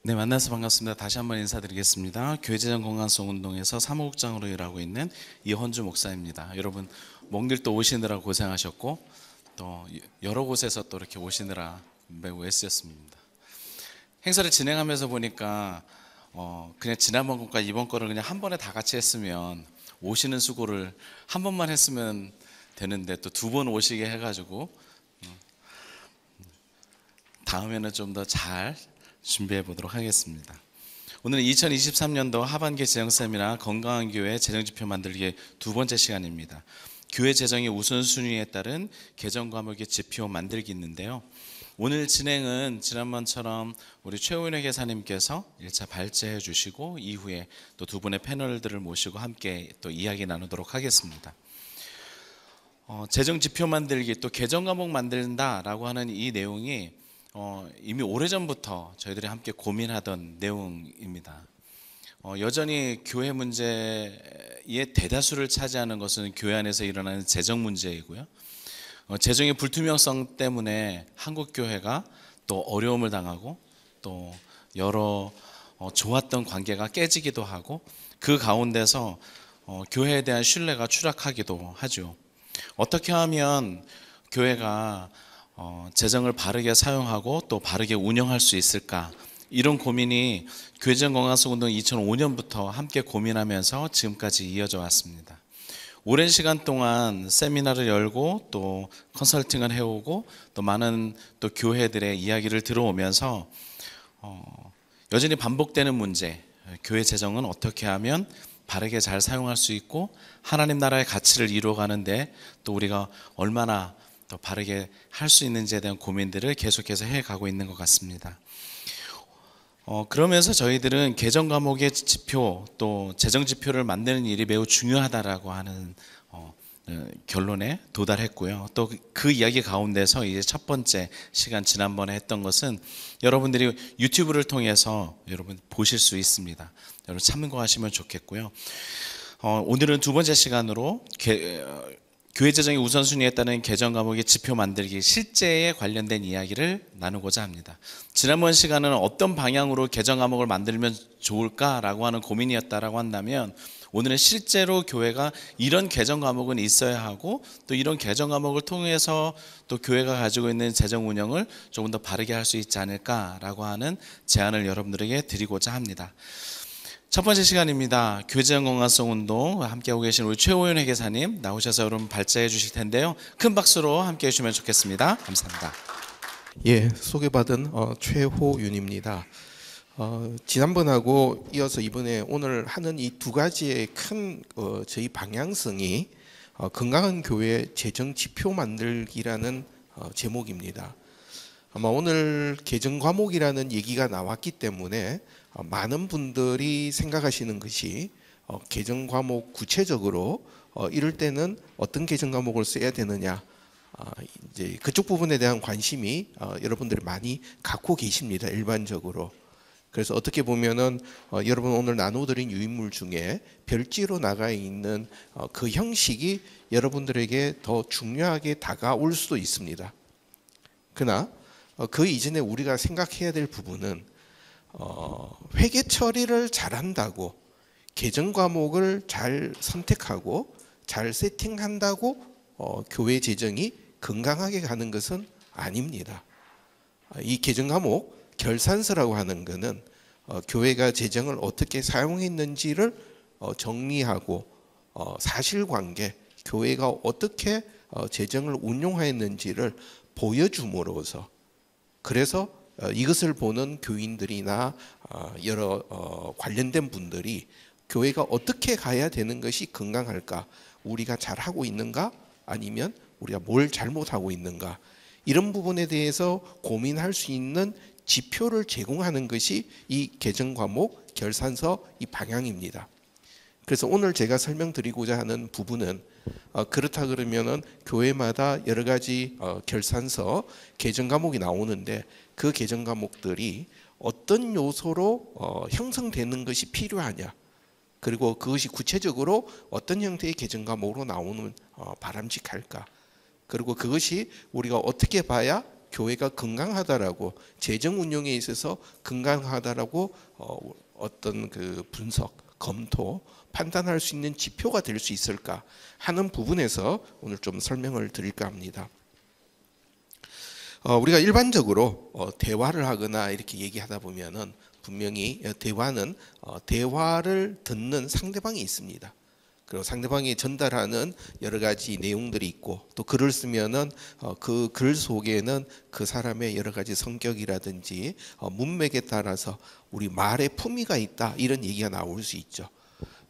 네, 만나서 반갑습니다. 다시 한번 인사드리겠습니다. 교회재정 건강성 운동에서 사무국장으로 일하고 있는 이헌주 목사입니다. 여러분, 먼 길 또 오시느라 고생하셨고 또 여러 곳에서 또 이렇게 오시느라 매우 애쓰셨습니다. 행사를 진행하면서 보니까 그냥 지난번 것과 이번 거를 그냥 한 번에 다 같이 했으면 오시는 수고를 한 번만 했으면 되는데 또 두 번 오시게 해가지고 다음에는 좀 더 잘 준비해 보도록 하겠습니다. 오늘은 2023년도 하반기 재정 세미나 건강한 교회 재정 지표 만들기의 두 번째 시간입니다. 교회 재정의 우선순위에 따른 개정 과목의 지표 만들기 있는데요. 오늘 진행은 지난번처럼 우리 최호윤 회계사님께서 1차 발제해 주시고 이후에 또 두 분의 패널들을 모시고 함께 또 이야기 나누도록 하겠습니다. 재정 지표 만들기 또 개정 과목 만든다라고 하는 이 내용이 이미 오래전부터 저희들이 함께 고민하던 내용입니다. 여전히 교회 문제의 대다수를 차지하는 것은 교회 안에서 일어나는 재정 문제이고요. 재정의 불투명성 때문에 한국 교회가 또 어려움을 당하고 또 여러 좋았던 관계가 깨지기도 하고 그 가운데서 교회에 대한 신뢰가 추락하기도 하죠. 어떻게 하면 교회가 재정을 바르게 사용하고 또 바르게 운영할 수 있을까, 이런 고민이 교회재정 건강성 운동 2005년부터 함께 고민하면서 지금까지 이어져 왔습니다. 오랜 시간 동안 세미나를 열고 또 컨설팅을 해오고 또 많은 또 교회들의 이야기를 들어오면서 여전히 반복되는 문제, 교회 재정은 어떻게 하면 바르게 잘 사용할 수 있고 하나님 나라의 가치를 이루어가는데 또 우리가 얼마나 더 바르게 할 수 있는지에 대한 고민들을 계속해서 해가고 있는 것 같습니다. 그러면서 저희들은 개정 과목의 지표 또 재정 지표를 만드는 일이 매우 중요하다라고 하는 결론에 도달했고요. 또 그 이야기 가운데서 이제 첫 번째 시간 지난번에 했던 것은 여러분들이 유튜브를 통해서 여러분 보실 수 있습니다. 여러분 참고하시면 좋겠고요. 오늘은 두 번째 시간으로 교회 재정의 우선순위에 따른 개정 과목의 지표 만들기 실제에 관련된 이야기를 나누고자 합니다. 지난번 시간은 어떤 방향으로 개정 과목을 만들면 좋을까라고 하는 고민이었다라고 한다면, 오늘은 실제로 교회가 이런 개정 과목은 있어야 하고 또 이런 개정 과목을 통해서 또 교회가 가지고 있는 재정 운영을 조금 더 바르게 할 수 있지 않을까라고 하는 제안을 여러분들에게 드리고자 합니다. 첫 번째 시간입니다. 교회재정 건강성 운동 함께하고 계신 우리 최호윤 회계사님 나오셔서 여러분 발제해 주실 텐데요. 큰 박수로 함께해 주시면 좋겠습니다. 감사합니다. 예, 소개받은 최호윤입니다. 지난번하고 이어서 이번에 오늘 하는 이 두 가지의 큰 저희 방향성이 건강한 교회 재정 지표 만들기라는 제목입니다. 아마 오늘 개정 과목이라는 얘기가 나왔기 때문에 많은 분들이 생각하시는 것이 개정 과목 구체적으로 이럴 때는 어떤 개정 과목을 써야 되느냐, 이제 그쪽 부분에 대한 관심이 여러분들이 많이 갖고 계십니다. 일반적으로. 그래서 어떻게 보면은 여러분 오늘 나눠드린 유인물 중에 별지로 나가 있는 그 형식이 여러분들에게 더 중요하게 다가올 수도 있습니다. 그러나 그 이전에 우리가 생각해야 될 부분은 회계 처리를 잘한다고 개정 과목을 잘 선택하고 잘 세팅한다고 교회 재정이 건강하게 가는 것은 아닙니다. 이 개정 과목 결산서라고 하는 것은 교회가 재정을 어떻게 사용했는지를 정리하고 사실관계, 교회가 어떻게 재정을 운용하였는지를 보여줌으로써, 그래서 이것을 보는 교인들이나 여러 관련된 분들이 교회가 어떻게 가야 되는 것이 건강할까, 우리가 잘하고 있는가 아니면 우리가 뭘 잘못하고 있는가, 이런 부분에 대해서 고민할 수 있는 지표를 제공하는 것이 이 개정 과목 결산서 이 방향입니다. 그래서 오늘 제가 설명드리고자 하는 부분은 그렇다 그러면은 교회마다 여러 가지 결산서 개정 과목이 나오는데 그 개정 과목들이 어떤 요소로 형성되는 것이 필요하냐, 그리고 그것이 구체적으로 어떤 형태의 개정 과목으로 나오는 바람직할까, 그리고 그것이 우리가 어떻게 봐야 교회가 건강하다라고, 재정 운영에 있어서 건강하다라고 어떤 그 분석, 검토, 판단할 수 있는 지표가 될 수 있을까 하는 부분에서 오늘 좀 설명을 드릴까 합니다. 우리가 일반적으로 대화를 하거나 이렇게 얘기하다 보면은 분명히 대화는 대화를 듣는 상대방이 있습니다. 그리고 상대방이 전달하는 여러 가지 내용들이 있고, 또 글을 쓰면은 그 글 속에는 그 사람의 여러 가지 성격이라든지 문맥에 따라서 우리 말의 품위가 있다, 이런 얘기가 나올 수 있죠.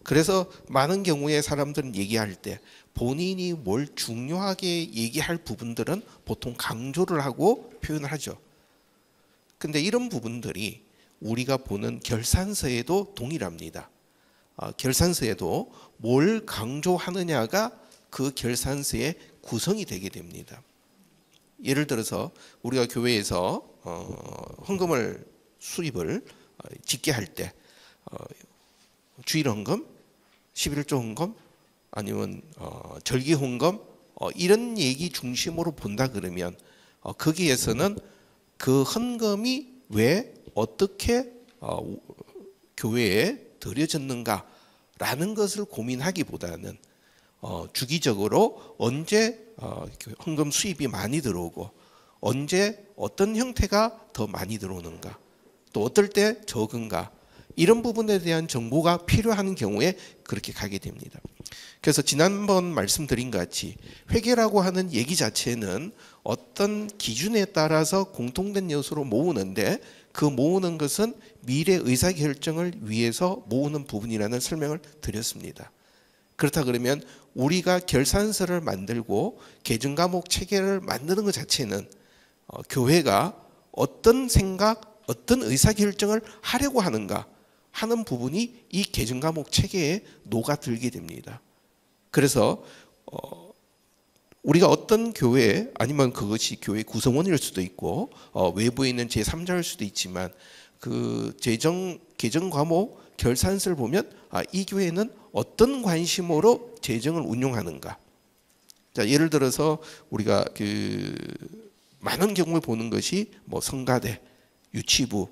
그래서 많은 경우에 사람들은 얘기할 때 본인이 뭘 중요하게 얘기할 부분들은 보통 강조를 하고 표현을 하죠. 근데 이런 부분들이 우리가 보는 결산서에도 동일합니다. 결산서에도 뭘 강조하느냐가 그 결산서의 구성이 되게 됩니다. 예를 들어서 우리가 교회에서 헌금을 수입을 짓게 할 때 주일 헌금, 11조 헌금, 아니면 절기 헌금, 이런 얘기 중심으로 본다 그러면 거기에서는 그 헌금이 왜 어떻게 교회에 드려졌는가라는 것을 고민하기보다는 주기적으로 언제 헌금 수입이 많이 들어오고 언제 어떤 형태가 더 많이 들어오는가, 또 어떨 때 적은가, 이런 부분에 대한 정보가 필요한 경우에 그렇게 가게 됩니다. 그래서 지난번 말씀드린 것 같이 회계라고 하는 얘기 자체는 어떤 기준에 따라서 공통된 요소로 모으는데, 그 모으는 것은 미래 의사결정을 위해서 모으는 부분이라는 설명을 드렸습니다. 그렇다 그러면 우리가 결산서를 만들고 계정과목 체계를 만드는 것 자체는 교회가 어떤 생각, 어떤 의사결정을 하려고 하는가 하는 부분이 이 계정과목 체계에 녹아들게 됩니다. 그래서 우리가 어떤 교회, 아니면 그것이 교회 구성원일 수도 있고 외부에 있는 제3자일 수도 있지만, 그 계정 과목 결산서를 보면 이 교회는 어떤 관심으로 재정을 운용하는가. 자, 예를 들어서 우리가 그 많은 경우에 보는 것이 뭐 성가대, 유치부,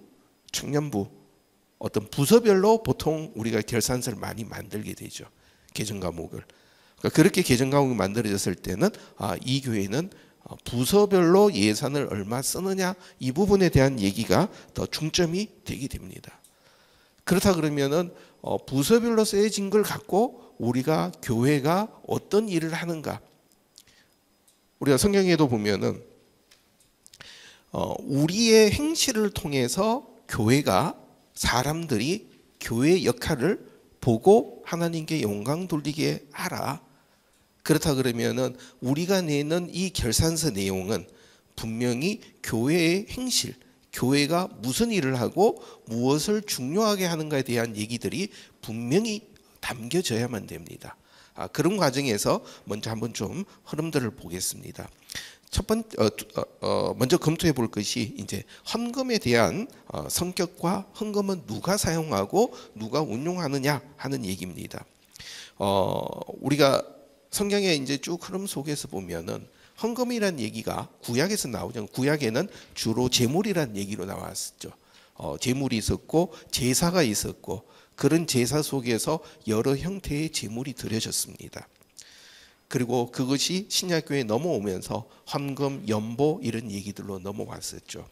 청년부, 어떤 부서별로 보통 우리가 결산서를 많이 만들게 되죠. 계정 과목을. 그러니까 그렇게 계정 과목이 만들어졌을 때는 이 교회는 부서별로 예산을 얼마 쓰느냐, 이 부분에 대한 얘기가 더 중점이 되게 됩니다. 그렇다 그러면은 부서별로 쓰여진 걸 갖고 우리가 교회가 어떤 일을 하는가, 우리가 성경에도 보면은 우리의 행실을 통해서 교회가, 사람들이 교회의 역할을 보고 하나님께 영광 돌리게 하라. 그렇다 그러면은 우리가 내는 이 결산서 내용은 분명히 교회의 행실, 교회가 무슨 일을 하고 무엇을 중요하게 하는가에 대한 얘기들이 분명히 담겨져야만 됩니다. 그런 과정에서 먼저 한번 좀 흐름들을 보겠습니다. 먼저 검토해 볼 것이 이제 헌금에 대한 성격과 헌금은 누가 사용하고 누가 운용하느냐 하는 얘기입니다. 우리가 성경에 이제 쭉 흐름 속에서 보면은 헌금이란 얘기가 구약에서 나오죠. 구약에는 주로 제물이란 얘기로 나왔었죠. 제물이 있었고 제사가 있었고, 그런 제사 속에서 여러 형태의 제물이 드려졌습니다. 그리고 그것이 신약교회에 넘어오면서 헌금, 연보 이런 얘기들로 넘어왔었죠.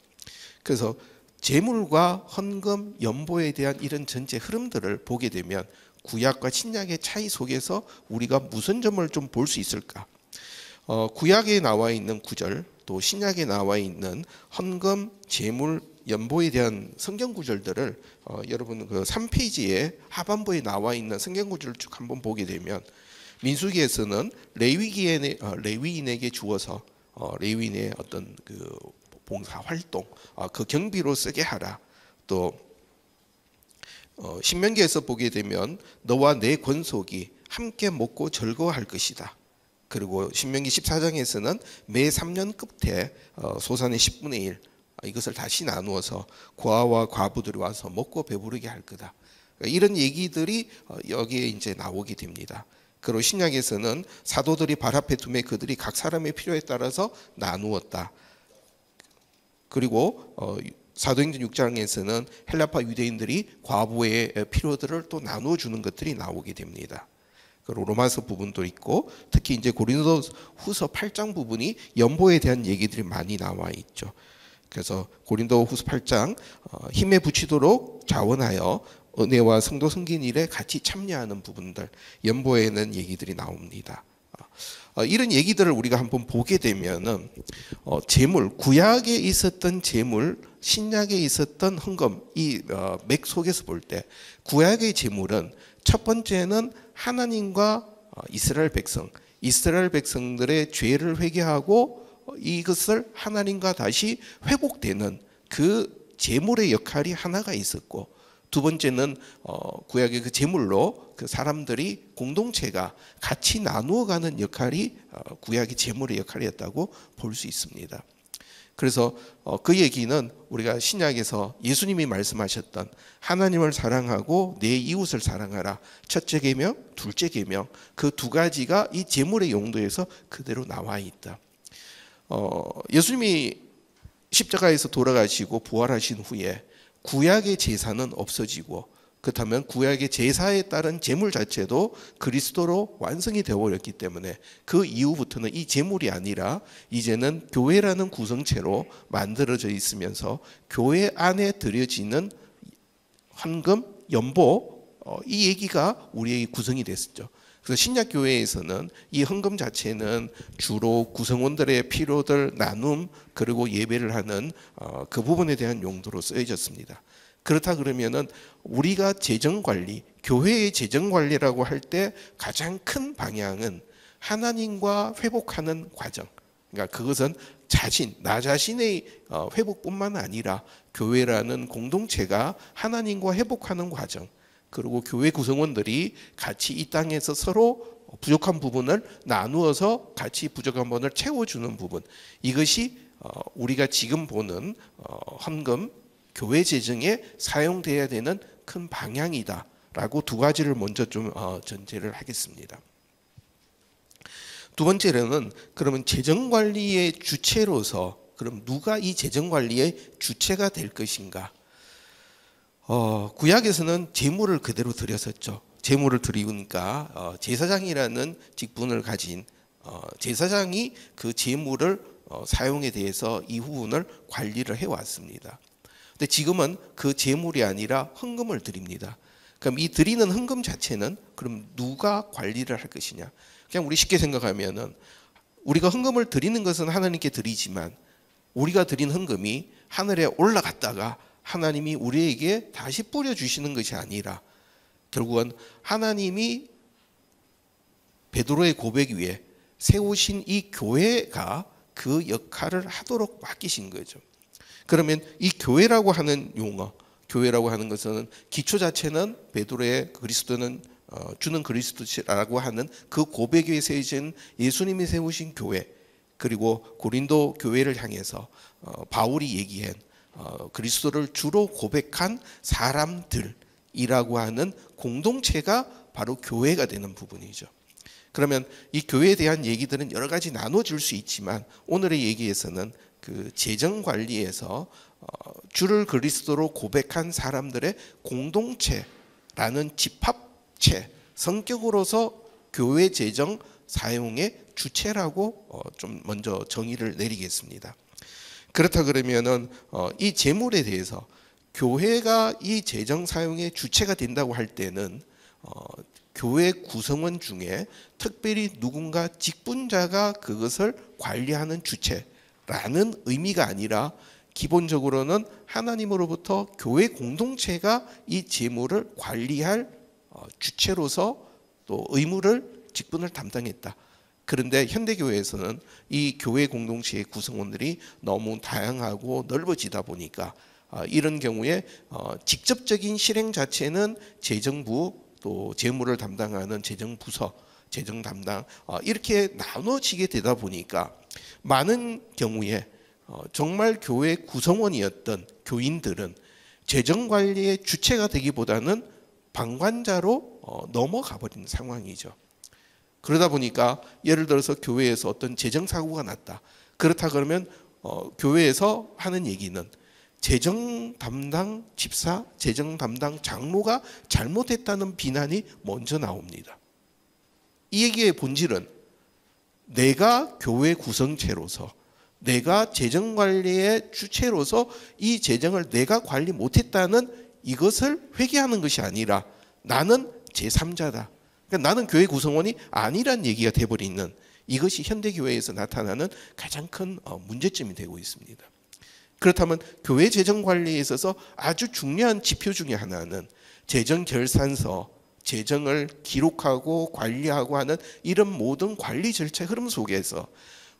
그래서 제물과 헌금, 연보에 대한 이런 전체 흐름들을 보게 되면 구약과 신약의 차이 속에서 우리가 무슨 점을 좀 볼 수 있을까? 구약에 나와 있는 구절, 또 신약에 나와 있는 헌금, 제물, 연보에 대한 성경 구절들을 여러분 그 3페이지에 하반부에 나와 있는 성경 구절을 쭉 한번 보게 되면, 민수기에서는 레위인에게 주어서 레위인의 어떤 그 봉사 활동, 그 경비로 쓰게 하라. 또 신명기에서 보게 되면 너와 내 권속이 함께 먹고 즐거워할 것이다. 그리고 신명기 14장에서는 매 3년 끝에 소산의 10분의 1 이것을 다시 나누어서 고아와 과부들이 와서 먹고 배부르게 할 거다. 이런 얘기들이 여기에 이제 나오게 됩니다. 그리고 신약에서는 사도들이 발 앞에 두매 그들이 각 사람의 필요에 따라서 나누었다. 그리고 사도행전 6장에서는 헬라파 유대인들이 과부의 필요들을 또 나누어 주는 것들이 나오게 됩니다. 그리고 로마서 부분도 있고 특히 이제 고린도후서 8장 부분이 연보에 대한 얘기들이 많이 나와 있죠. 그래서 고린도후서 8장 힘에 붙이도록 자원하여 은혜와 성도 섬긴 일에 같이 참여하는 부분들, 연보에는 얘기들이 나옵니다. 이런 얘기들을 우리가 한번 보게 되면은 제물, 구약에 있었던 제물, 신약에 있었던 헌금, 이 맥 속에서 볼 때 구약의 제물은 첫 번째는 하나님과 이스라엘 백성들의 죄를 회개하고 이것을 하나님과 다시 회복되는 그 제물의 역할이 하나가 있었고, 두 번째는 구약의 그 제물로 그 사람들이 공동체가 같이 나누어가는 역할이 구약의 제물의 역할이었다고 볼 수 있습니다. 그래서 그 얘기는 우리가 신약에서 예수님이 말씀하셨던 하나님을 사랑하고 내 이웃을 사랑하라, 첫째 계명, 둘째 계명, 그 두 가지가 이 제물의 용도에서 그대로 나와 있다. 예수님이 십자가에서 돌아가시고 부활하신 후에 구약의 제사는 없어지고, 그렇다면 구약의 제사에 따른 제물 자체도 그리스도로 완성이 되어버렸기 때문에 그 이후부터는 이 제물이 아니라 이제는 교회라는 구성체로 만들어져 있으면서 교회 안에 드려지는 헌금, 연보, 이 얘기가 우리의 구성이 됐었죠. 그래서 신약교회에서는 이 헌금 자체는 주로 구성원들의 필요들 나눔, 그리고 예배를 하는 그 부분에 대한 용도로 쓰여졌습니다. 그렇다 그러면은 우리가 재정관리, 교회의 재정관리라고 할 때 가장 큰 방향은 하나님과 회복하는 과정, 그러니까 그것은 나 자신의 회복뿐만 아니라 교회라는 공동체가 하나님과 회복하는 과정, 그리고 교회 구성원들이 같이 이 땅에서 서로 부족한 부분을 나누어서 같이 부족한 부분을 채워주는 부분, 이것이 우리가 지금 보는 헌금, 교회 재정에 사용돼야 되는 큰 방향이다라고 두 가지를 먼저 좀 전제를 하겠습니다. 두 번째로는 그러면 재정관리의 주체로서 그럼 누가 이 재정관리의 주체가 될 것인가? 구약에서는 제물을 그대로 드렸었죠. 제물을 드리니까 제사장이라는 직분을 가진 제사장이 그 제물을 사용에 대해서 이 부분을 관리를 해왔습니다. 근데 지금은 그 제물이 아니라 헌금을 드립니다. 그럼 이 드리는 헌금 자체는 그럼 누가 관리를 할 것이냐? 그냥 우리 쉽게 생각하면은 우리가 헌금을 드리는 것은 하나님께 드리지만 우리가 드린 헌금이 하늘에 올라갔다가 하나님이 우리에게 다시 뿌려주시는 것이 아니라 결국은 하나님이 베드로의 고백 위에 세우신 이 교회가 그 역할을 하도록 맡기신 거죠. 그러면 이 교회라고 하는 용어, 교회라고 하는 것은 기초 자체는 베드로의 그리스도는 주는 그리스도라고 하는 그 고백 위에 세우신 예수님이 세우신 교회, 그리고 고린도 교회를 향해서 바울이 얘기한 그리스도를 주로 고백한 사람들이라고 하는 공동체가 바로 교회가 되는 부분이죠. 그러면 이 교회에 대한 얘기들은 여러 가지 나눠질 수 있지만 오늘의 얘기에서는 그 재정 관리에서 주를 그리스도로 고백한 사람들의 공동체라는 집합체, 성격으로서 교회 재정 사용의 주체라고 좀 먼저 정의를 내리겠습니다. 그렇다 그러면은 이 재물에 대해서 교회가 이 재정 사용의 주체가 된다고 할 때는 교회 구성원 중에 특별히 누군가 직분자가 그것을 관리하는 주체라는 의미가 아니라 기본적으로는 하나님으로부터 교회 공동체가 이 재물을 관리할 주체로서 또 의무를 직분을 담당했다. 그런데 현대교회에서는 이 교회 공동체의 구성원들이 너무 다양하고 넓어지다 보니까 이런 경우에 직접적인 실행 자체는 재정부 또 재무를 담당하는 재정부서, 재정 담당 이렇게 나눠지게 되다 보니까 많은 경우에 정말 교회 구성원이었던 교인들은 재정관리의 주체가 되기보다는 방관자로 넘어가 버리는 상황이죠. 그러다 보니까 예를 들어서 교회에서 어떤 재정 사고가 났다. 그렇다 그러면 교회에서 하는 얘기는 재정 담당 집사, 재정 담당 장로가 잘못했다는 비난이 먼저 나옵니다. 이 얘기의 본질은 내가 교회 구성체로서, 내가 재정관리의 주체로서 이 재정을 내가 관리 못했다는 이것을 회개하는 것이 아니라 나는 제3자다. 그러니까 나는 교회 구성원이 아니란 얘기가 돼버리는, 이것이 현대교회에서 나타나는 가장 큰 문제점이 되고 있습니다. 그렇다면 교회 재정관리에 있어서 아주 중요한 지표 중에 하나는 재정결산서, 재정을 기록하고 관리하고 하는 이런 모든 관리 절차 흐름 속에서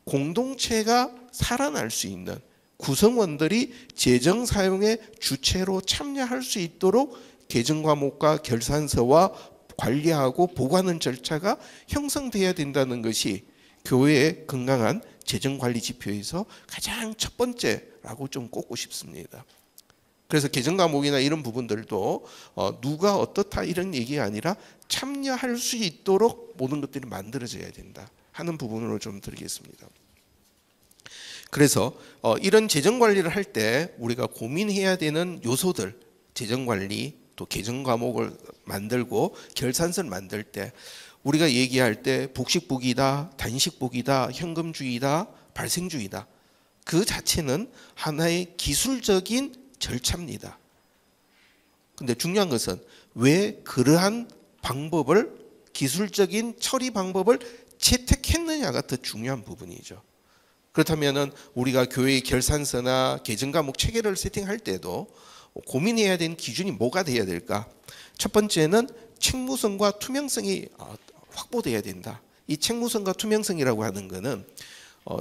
공동체가 살아날 수 있는, 구성원들이 재정 사용의 주체로 참여할 수 있도록 개정 과목과 결산서와 관리하고 보고하는 절차가 형성돼야 된다는 것이 교회의 건강한 재정관리 지표에서 가장 첫 번째라고 좀 꼽고 싶습니다. 그래서 개정 과목이나 이런 부분들도 누가 어떻다 이런 얘기가 아니라 참여할 수 있도록 모든 것들이 만들어져야 된다 하는 부분으로 좀 드리겠습니다. 그래서 이런 재정관리를 할 때 우리가 고민해야 되는 요소들, 재정관리, 또 개정 과목을 만들고 결산서를 만들 때 우리가 얘기할 때 복식복이다, 단식복이다, 현금주의다, 발생주의다, 그 자체는 하나의 기술적인 절차입니다. 근데 중요한 것은 왜 그러한 방법을, 기술적인 처리 방법을 채택했느냐가 더 중요한 부분이죠. 그렇다면 우리가 교회의 결산서나 개정 과목 체계를 세팅할 때도 고민해야 되는 기준이 뭐가 돼야 될까? 첫 번째는 책무성과 투명성이 확보돼야 된다. 이 책무성과 투명성이라고 하는 것은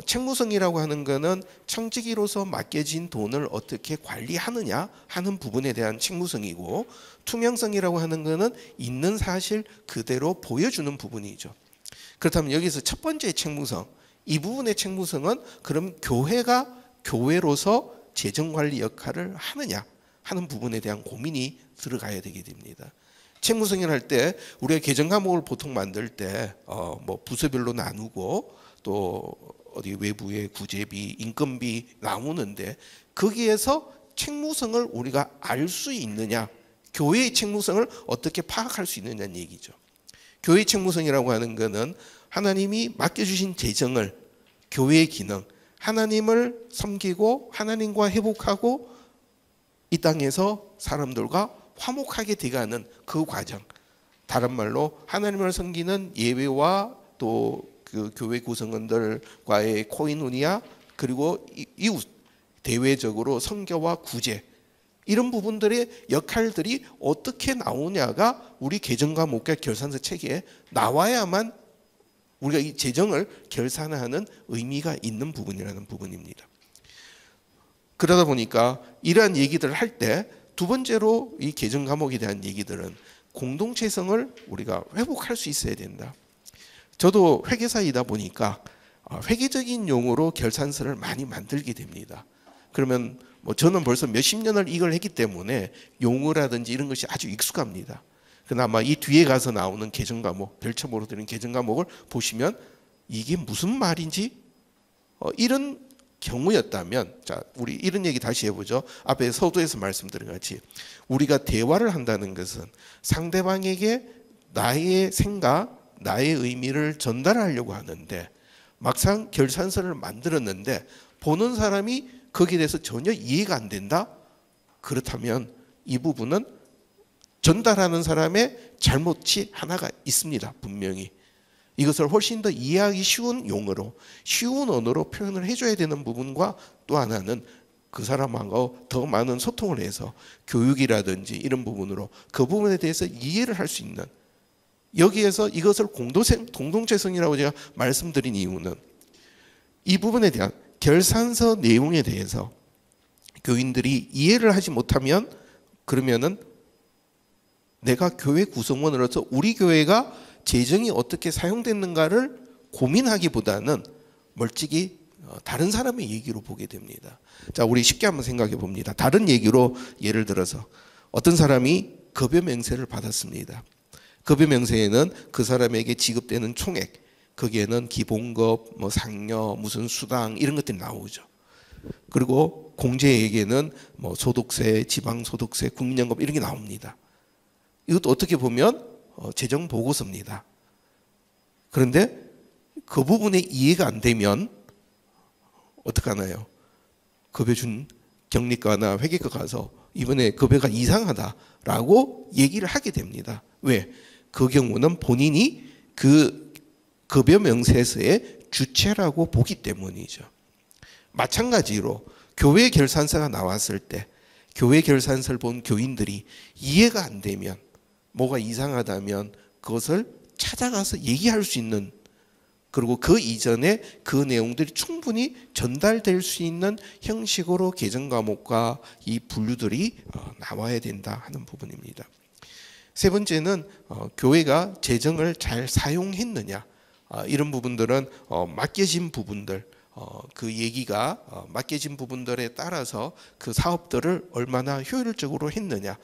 책무성이라고 하는 것은 청지기로서 맡겨진 돈을 어떻게 관리하느냐 하는 부분에 대한 책무성이고, 투명성이라고 하는 것은 있는 사실 그대로 보여주는 부분이죠. 그렇다면 여기서 첫 번째 책무성, 이 부분의 책무성은 그럼 교회가 교회로서 재정관리 역할을 하느냐 하는 부분에 대한 고민이 들어가야 되게 됩니다. 책무성을 할 때 우리가 개정 과목을 보통 만들 때 뭐 부서별로 나누고 또 어디 외부의 구제비, 인건비 나오는데 거기에서 책무성을 우리가 알 수 있느냐, 교회의 책무성을 어떻게 파악할 수 있느냐는 얘기죠. 교회의 책무성이라고 하는 것은 하나님이 맡겨주신 재정을, 교회의 기능, 하나님을 섬기고 하나님과 회복하고 이 땅에서 사람들과 화목하게 돼가는 그 과정, 다른 말로 하나님을 섬기는 예배와 또 그 교회 구성원들과의 코이누니아, 그리고 이웃, 대외적으로 선교와 구제, 이런 부분들의 역할들이 어떻게 나오냐가 우리 개정 과목과 결산서 체계에 나와야만 우리가 이 재정을 결산하는 의미가 있는 부분이라는 부분입니다. 그러다 보니까 이러한 얘기들을 할 때 두 번째로 이 개정 과목에 대한 얘기들은 공동체성을 우리가 회복할 수 있어야 된다. 저도 회계사이다 보니까 회계적인 용어로 결산서를 많이 만들게 됩니다. 그러면 뭐 저는 벌써 몇십 년을 이걸 했기 때문에 용어라든지 이런 것이 아주 익숙합니다. 그나마 이 뒤에 가서 나오는 개정 과목, 별첨으로 드린 개정 과목을 보시면 이게 무슨 말인지 이런 경우였다면, 자, 우리 이런 얘기 다시 해보죠. 앞에 서두에서 말씀드린 같이 우리가 대화를 한다는 것은 상대방에게 나의 생각, 나의 의미를 전달하려고 하는데 막상 결산서를 만들었는데 보는 사람이 거기에 대해서 전혀 이해가 안 된다? 그렇다면 이 부분은 전달하는 사람의 잘못이 하나가 있습니다. 분명히. 이것을 훨씬 더 이해하기 쉬운 용어로, 쉬운 언어로 표현을 해줘야 되는 부분과 또 하나는 그 사람하고 더 많은 소통을 해서 교육이라든지 이런 부분으로 그 부분에 대해서 이해를 할 수 있는, 여기에서 이것을 공동체성이라고 제가 말씀드린 이유는 이 부분에 대한 결산서 내용에 대해서 교인들이 이해를 하지 못하면 그러면은 내가 교회 구성원으로서 우리 교회가 재정이 어떻게 사용됐는가를 고민하기보다는 멀찍이 다른 사람의 얘기로 보게 됩니다. 자, 우리 쉽게 한번 생각해 봅니다. 다른 얘기로 예를 들어서 어떤 사람이 급여 명세를 받았습니다. 급여 명세에는 그 사람에게 지급되는 총액, 거기에는 기본급, 뭐 상여, 무슨 수당 이런 것들이 나오죠. 그리고 공제에게는 뭐 소득세, 지방소득세, 국민연금 이런 게 나옵니다. 이것도 어떻게 보면 재정 보고서입니다. 그런데 그 부분에 이해가 안 되면 어떻게 하나요? 급여 준 경리과나 회계과 가서 이번에 급여가 이상하다라고 얘기를 하게 됩니다. 왜? 그 경우는 본인이 그 급여 명세서의 주체라고 보기 때문이죠. 마찬가지로 교회 결산서가 나왔을 때 교회 결산서를 본 교인들이 이해가 안 되면, 뭐가 이상하다면 그것을 찾아가서 얘기할 수 있는, 그리고 그 이전에 그 내용들이 충분히 전달될 수 있는 형식으로 개정 과목과 이 분류들이 나와야 된다 하는 부분입니다. 세 번째는 교회가 재정을 잘 사용했느냐, 이런 부분들은 맡겨진 부분들, 그 얘기가 맡겨진 부분들에 따라서 그 사업들을 얼마나 효율적으로 했느냐,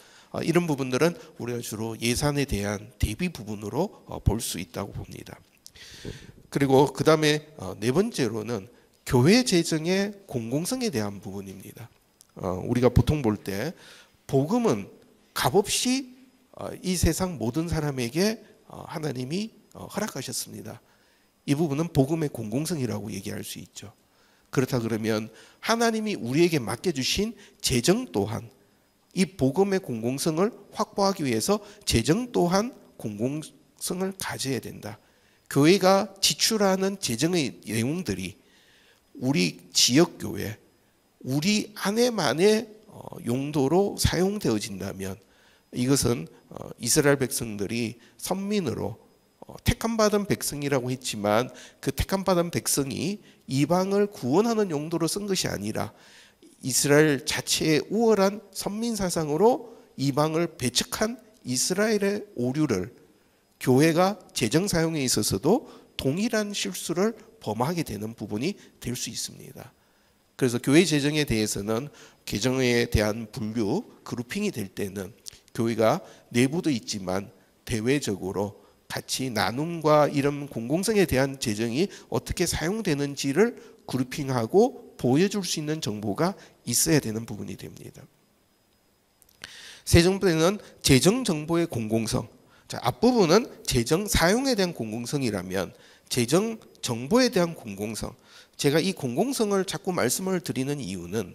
이런 부분들은 우리가 주로 예산에 대한 대비 부분으로 볼 수 있다고 봅니다. 그리고 그 다음에 네 번째로는 교회 재정의 공공성에 대한 부분입니다. 우리가 보통 볼 때 복음은 값없이 이 세상 모든 사람에게 하나님이 허락하셨습니다. 이 부분은 복음의 공공성이라고 얘기할 수 있죠. 그렇다 그러면 하나님이 우리에게 맡겨주신 재정 또한 이 복음의 공공성을 확보하기 위해서 재정 또한 공공성을 가져야 된다. 교회가 지출하는 재정의 내용들이 우리 지역교회, 우리 안에만의 용도로 사용되어진다면 이것은 이스라엘 백성들이 선민으로 택함받은 백성이라고 했지만 그 택함받은 백성이 이방을 구원하는 용도로 쓴 것이 아니라 이스라엘 자체의 우월한 선민사상으로 이방을 배척한 이스라엘의 오류를 교회가 재정 사용에 있어서도 동일한 실수를 범하게 되는 부분이 될 수 있습니다. 그래서 교회 재정에 대해서는 재정에 대한 분류, 그룹핑이 될 때는 교회가 내부도 있지만 대외적으로 같이 나눔과 이런 공공성에 대한 재정이 어떻게 사용되는지를 그룹핑하고 보여줄 수 있는 정보가 있어야 되는 부분이 됩니다. 세 번째는 재정 정보의 공공성. 자, 앞부분은 재정 사용에 대한 공공성이라면 재정 정보에 대한 공공성. 제가 이 공공성을 자꾸 말씀을 드리는 이유는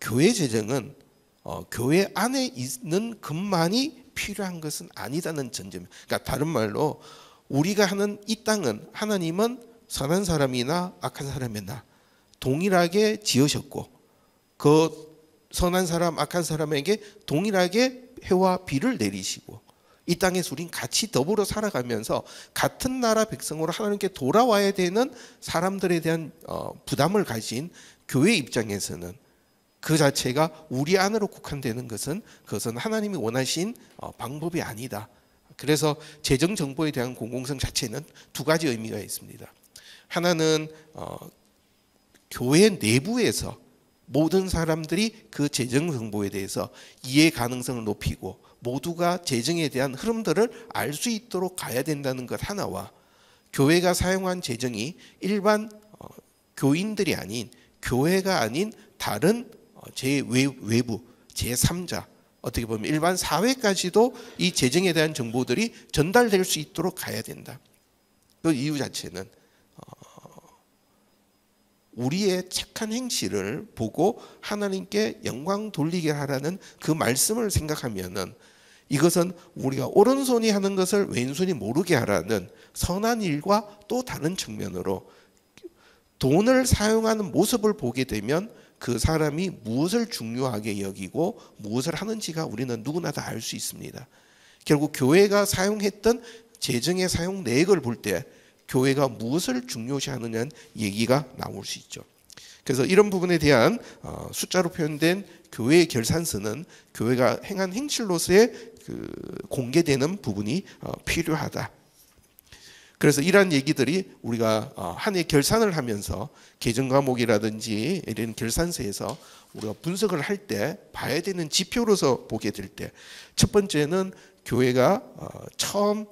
교회 재정은 교회 안에 있는 것만이 필요한 것은 아니다는 전제입니다. 그러니까 다른 말로 우리가 하는 이 땅은 하나님은 선한 사람이나 악한 사람이나 동일하게 지으셨고 그 선한 사람, 악한 사람에게 동일하게 해와 비를 내리시고 이 땅에서 우린 같이 더불어 살아가면서 같은 나라 백성으로 하나님께 돌아와야 되는 사람들에 대한 부담을 가진 교회 입장에서는 그 자체가 우리 안으로 국한되는 것은 그것은 하나님이 원하신 방법이 아니다. 그래서 재정 정보에 대한 공공성 자체는 두 가지 의미가 있습니다. 하나는 교회 내부에서 모든 사람들이 그 재정 정보에 대해서 이해 가능성을 높이고 모두가 재정에 대한 흐름들을 알 수 있도록 가야 된다는 것 하나와 교회가 사용한 재정이 일반 교인들이 아닌 교회가 아닌 다른 외부 제3자 어떻게 보면 일반 사회까지도 이 재정에 대한 정보들이 전달될 수 있도록 가야 된다. 그 이유 자체는 우리의 착한 행실을 보고 하나님께 영광 돌리게 하라는 그 말씀을 생각하면은 이것은 우리가 오른손이 하는 것을 왼손이 모르게 하라는 선한 일과 또 다른 측면으로 돈을 사용하는 모습을 보게 되면 그 사람이 무엇을 중요하게 여기고 무엇을 하는지가 우리는 누구나 다 알 수 있습니다. 결국 교회가 사용했던 재정의 사용 내역을 볼 때 교회가 무엇을 중요시하느냐는 얘기가 나올 수 있죠. 그래서 이런 부분에 대한 숫자로 표현된 교회의 결산서는 교회가 행한 행실로서의 공개되는 부분이 필요하다. 그래서 이러한 얘기들이 우리가 한 해 결산을 하면서 개정 과목이라든지 이런 결산서에서 우리가 분석을 할 때 봐야 되는 지표로서 보게 될 때 첫 번째는 교회가 처음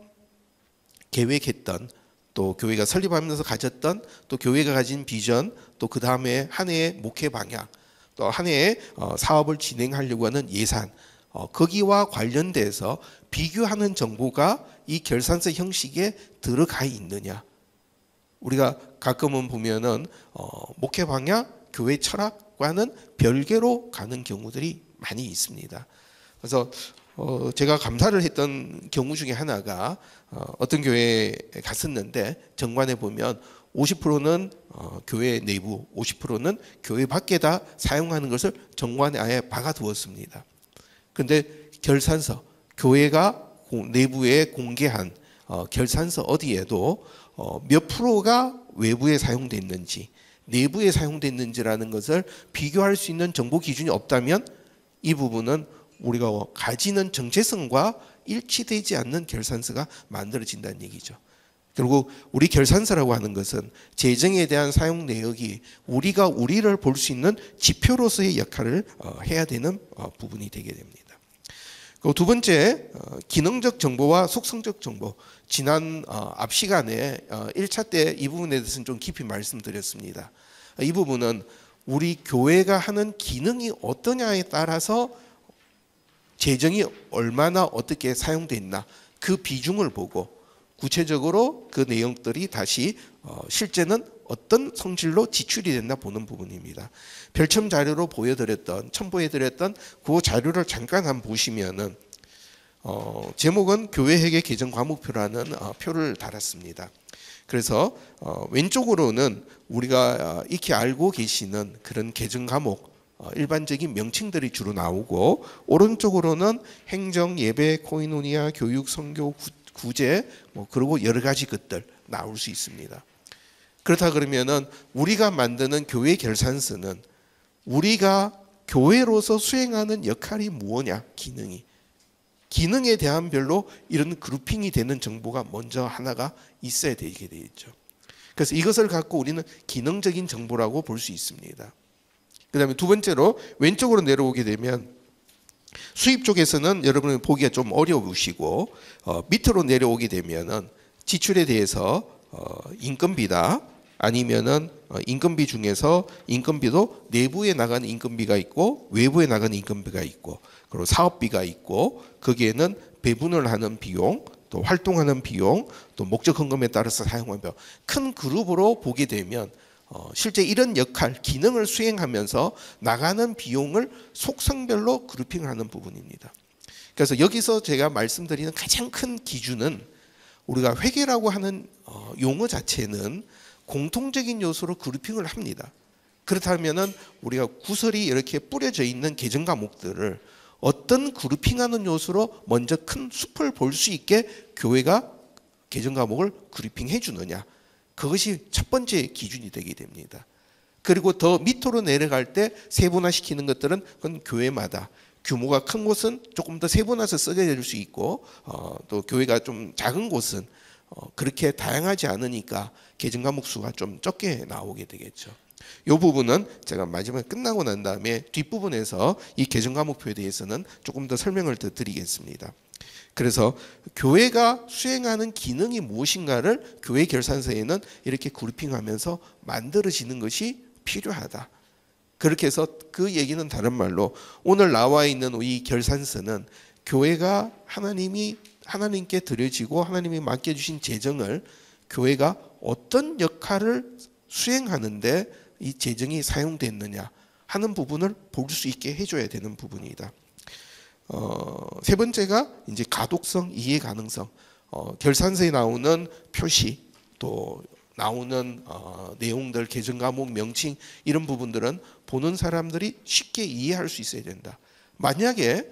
계획했던 또 교회가 설립하면서 가졌던 또 교회가 가진 비전 또 또 그 다음에 한 해의 목회 방향, 또 한 해의 사업을 진행하려고 하는 예산, 거기와 관련돼서 비교하는 정보가 이 결산서 형식에 들어가 있느냐. 우리가 가끔은 보면은 목회 방향, 교회 철학과는 별개로 가는 경우들이 많이 있습니다. 그래서 제가 감사를 했던 경우 중에 하나가 어떤 교회에 갔었는데 정관에 보면 50%는 교회 내부, 50%는 교회 밖에다 사용하는 것을 정관에 아예 박아두었습니다. 그런데 결산서, 교회가 내부에 공개한 결산서 어디에도 몇 프로가 외부에 사용됐는지, 내부에 사용됐는지라는 것을 비교할 수 있는 정보 기준이 없다면 이 부분은 우리가 가지는 정체성과 일치되지 않는 결산서가 만들어진다는 얘기죠. 결국 우리 결산서라고 하는 것은 재정에 대한 사용 내역이 우리가 우리를 볼 수 있는 지표로서의 역할을 해야 되는 부분이 되게 됩니다. 그리고 두 번째, 기능적 정보와 속성적 정보. 지난 앞 시간에 1차 때 이 부분에 대해서는 좀 깊이 말씀드렸습니다. 이 부분은 우리 교회가 하는 기능이 어떠냐에 따라서 재정이 얼마나 어떻게 사용됐나 그 비중을 보고 구체적으로 그 내용들이 다시 실제는 어떤 성질로 지출이 됐나 보는 부분입니다. 별첨 자료로 보여드렸던, 첨부해드렸던 그 자료를 잠깐 한번 보시면은 제목은 교회회계 개정 과목표라는 표를 달았습니다. 그래서 왼쪽으로는 우리가 익히 알고 계시는 그런 개정 과목 일반적인 명칭들이 주로 나오고, 오른쪽으로는 행정, 예배, 코이노니아, 교육, 선교, 구제 그리고 여러 가지 것들 나올 수 있습니다. 그렇다 그러면은 우리가 만드는 교회 결산서는 우리가 교회로서 수행하는 역할이 무엇냐, 기능에 대한 별로 이런 그룹핑이 되는 정보가 먼저 하나가 있어야 되게 되겠죠. 그래서 이것을 갖고 우리는 기능적인 정보라고 볼 수 있습니다. 그 다음에 두 번째로 왼쪽으로 내려오게 되면 수입 쪽에서는 여러분이 보기가 좀 어려우시고, 밑으로 내려오게 되면은 지출에 대해서 인건비다, 아니면은 인건비 중에서 인건비도 내부에 나가는 인건비가 있고 외부에 나가는 인건비가 있고, 그리고 사업비가 있고, 거기에는 배분을 하는 비용, 또 활동하는 비용, 또 목적 헌금에 따라서 사용하는 비용, 큰 그룹으로 보게 되면 실제 이런 역할, 기능을 수행하면서 나가는 비용을 속성별로 그룹핑하는 부분입니다. 그래서 여기서 제가 말씀드리는 가장 큰 기준은 우리가 회계라고 하는 용어 자체는 공통적인 요소로 그룹핑을 합니다. 그렇다면은 우리가 구설이 이렇게 뿌려져 있는 개정 과목들을 어떤 그룹핑하는 요소로 먼저 큰 숲을 볼 수 있게 교회가 개정 과목을 그룹핑해 주느냐, 그것이 첫 번째 기준이 되게 됩니다. 그리고 더 밑으로 내려갈 때 세분화시키는 것들은 그건 교회마다, 규모가 큰 곳은 조금 더 세분화해서 쓰게 될 수 있고, 또 교회가 좀 작은 곳은 그렇게 다양하지 않으니까 개정 과목 수가 좀 적게 나오게 되겠죠. 이 부분은 제가 마지막에 끝나고 난 다음에 뒷부분에서 이 개정 과목표에 대해서는 조금 더 설명을 더 드리겠습니다. 그래서 교회가 수행하는 기능이 무엇인가를 교회 결산서에는 이렇게 그룹핑하면서 만들어지는 것이 필요하다. 그렇게 해서 그 얘기는 다른 말로 오늘 나와 있는 이 결산서는 교회가 하나님께 드려지고 하나님이 맡겨주신 재정을 교회가 어떤 역할을 수행하는데 이 재정이 사용됐느냐 하는 부분을 볼 수 있게 해줘야 되는 부분이다. 세 번째가 이제 가독성, 이해 가능성. 결산서에 나오는 표시, 또 나오는 내용들, 개정 과목 명칭, 이런 부분들은 보는 사람들이 쉽게 이해할 수 있어야 된다. 만약에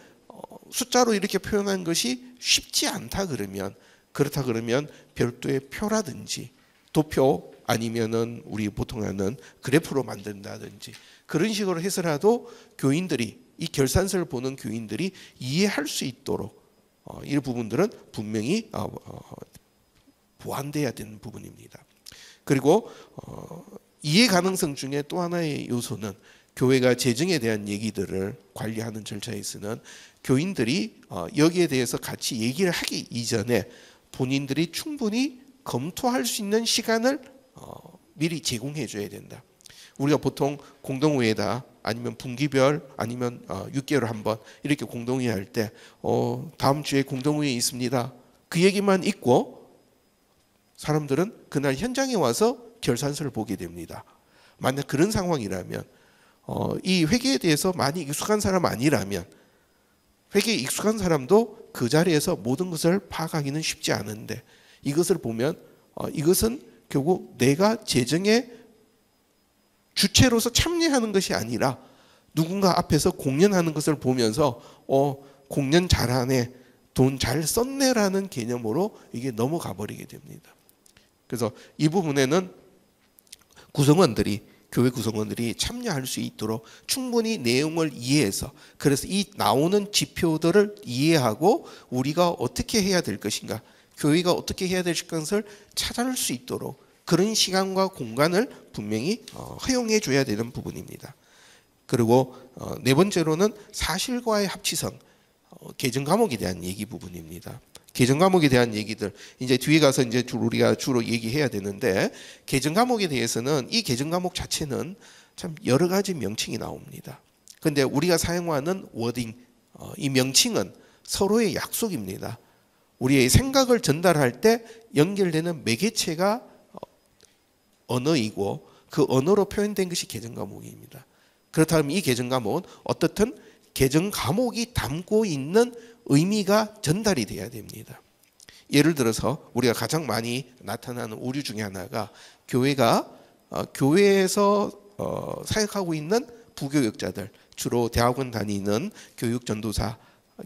숫자로 이렇게 표현한 것이 쉽지 않다 그러면, 그렇다 그러면 별도의 표라든지 도표, 아니면은 우리 보통 하는 그래프로 만든다든지 그런 식으로 해서라도 교인들이, 이 결산서를 보는 교인들이 이해할 수 있도록 이 부분들은 분명히 보완돼야 되는 부분입니다. 그리고 이해 가능성 중에 또 하나의 요소는 교회가 재정에 대한 얘기들을 관리하는 절차에서는 교인들이 여기에 대해서 같이 얘기를 하기 이전에 본인들이 충분히 검토할 수 있는 시간을 미리 제공해 줘야 된다. 우리가 보통 공동회의다 아니면 분기별 아니면 6개월에 한 번 이렇게 공동회의 할 때 다음 주에 공동회의 있습니다. 그 얘기만 있고 사람들은 그날 현장에 와서 결산서를 보게 됩니다. 만약 그런 상황이라면 이 회계에 대해서 많이 익숙한 사람 아니라면 회계에 익숙한 사람도 그 자리에서 모든 것을 파악하기는 쉽지 않은데 이것을 보면 이것은 결국 내가 재정의 주체로서 참여하는 것이 아니라 누군가 앞에서 공연하는 것을 보면서 공연 잘하네, 돈 잘 썼네라는 개념으로 이게 넘어가 버리게 됩니다. 그래서 이 부분에는 교회 구성원들이 참여할 수 있도록 충분히 내용을 이해해서 그래서 이 나오는 지표들을 이해하고 우리가 어떻게 해야 될 것인가, 교회가 어떻게 해야 될 것을 찾아낼 수 있도록 그런 시간과 공간을 분명히 허용해 줘야 되는 부분입니다. 그리고 네 번째로는 사실과의 합치성, 개정 과목에 대한 얘기 부분입니다. 개정 과목에 대한 얘기들 이제 뒤에 가서 이제 우리가 주로 얘기해야 되는데 개정 과목에 대해서는 이 개정 과목 자체는 참 여러 가지 명칭이 나옵니다. 그런데 우리가 사용하는 워딩, 이 명칭은 서로의 약속입니다. 우리의 생각을 전달할 때 연결되는 매개체가 언어이고 그 언어로 표현된 것이 개정 과목입니다. 그렇다면 이 개정 과목은 어떻든 개정 과목이 담고 있는 의미가 전달이 돼야 됩니다. 예를 들어서 우리가 가장 많이 나타나는 오류 중에 하나가 교회에서 사역하고 있는 부교육자들, 주로 대학원 다니는 교육 전도사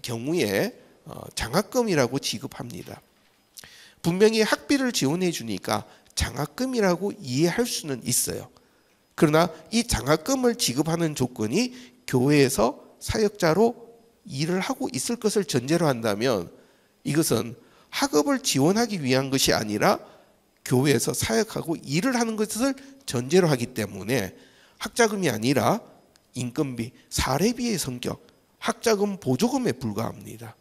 경우에 장학금이라고 지급합니다. 분명히 학비를 지원해 주니까 장학금이라고 이해할 수는 있어요. 그러나 이 장학금을 지급하는 조건이 교회에서 사역자로 일을 하고 있을 것을 전제로 한다면 이것은 학업을 지원하기 위한 것이 아니라 교회에서 사역하고 일을 하는 것을 전제로 하기 때문에 학자금이 아니라 인건비, 사례비의 성격, 학자금 보조금에 불과합니다.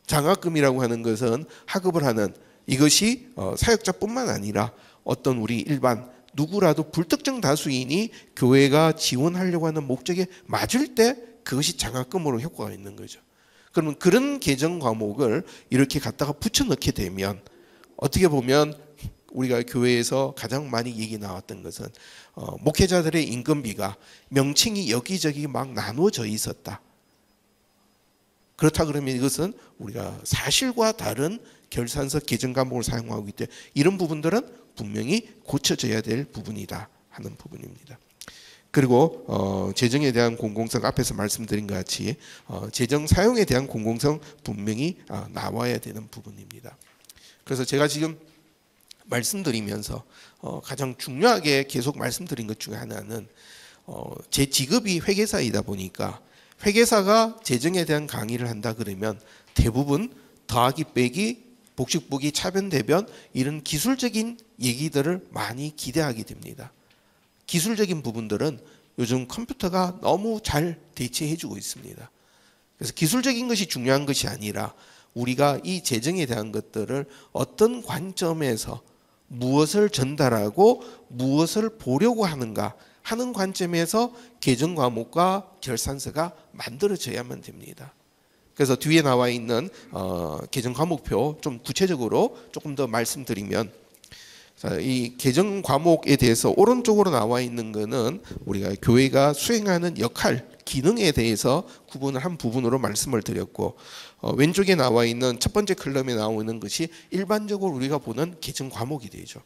장학금이라고 하는 것은 학업을 하는 이것이 사역자뿐만 아니라 어떤 우리 일반 누구라도 불특정 다수인이 교회가 지원하려고 하는 목적에 맞을 때 그것이 장학금으로 효과가 있는 거죠. 그러면 그런 개정 과목을 이렇게 갖다가 붙여넣게 되면 어떻게 보면 우리가 교회에서 가장 많이 얘기 나왔던 것은 목회자들의 인건비가 명칭이 여기저기 막 나누어져 있었다. 그렇다 그러면 이것은 우리가 사실과 다른 결산서 개정 과목을 사용하고 있기 때문에 이런 부분들은 분명히 고쳐져야 될 부분이다 하는 부분입니다. 그리고 재정에 대한 공공성 앞에서 말씀드린 것 같이 재정 사용에 대한 공공성 분명히 나와야 되는 부분입니다. 그래서 제가 지금 말씀드리면서 가장 중요하게 계속 말씀드린 것 중에 하나는 제 직업이 회계사이다 보니까 회계사가 재정에 대한 강의를 한다 그러면 대부분 더하기 빼기 복식 보기 차변 대변 이런 기술적인 얘기들을 많이 기대하게 됩니다. 기술적인 부분들은 요즘 컴퓨터가 너무 잘 대체해주고 있습니다. 그래서 기술적인 것이 중요한 것이 아니라 우리가 이 재정에 대한 것들을 어떤 관점에서 무엇을 전달하고 무엇을 보려고 하는가 하는 관점에서 개정 과목과 결산서가 만들어져야만 됩니다. 그래서 뒤에 나와 있는 개정 과목표 좀 구체적으로 조금 더 말씀드리면 이 개정 과목에 대해서 오른쪽으로 나와 있는 것은 우리가 교회가 수행하는 역할, 기능에 대해서 구분을 한 부분으로 말씀을 드렸고 왼쪽에 나와 있는 첫 번째 컬럼에 나오는 것이 일반적으로 우리가 보는 개정 과목이 되죠.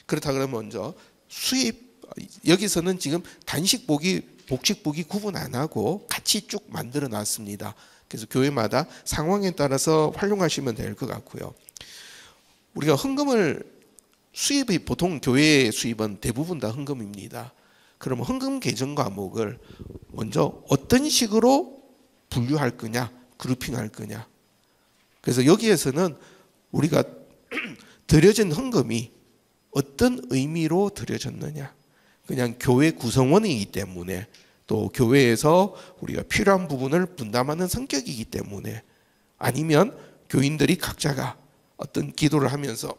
그렇다 그러면 먼저 수입, 여기서는 지금 단식 보기, 복식 보기 구분 안 하고 같이 쭉 만들어 놨습니다. 그래서 교회마다 상황에 따라서 활용하시면 될 것 같고요. 우리가 헌금을 수입이 보통 교회의 수입은 대부분 다 헌금입니다. 그러면 헌금 개정 과목을 먼저 어떤 식으로 분류할 거냐, 그룹핑할 거냐. 그래서 여기에서는 우리가 드려진 헌금이 어떤 의미로 드려졌느냐. 그냥 교회 구성원이기 때문에 또 교회에서 우리가 필요한 부분을 분담하는 성격이기 때문에 아니면 교인들이 각자가 어떤 기도를 하면서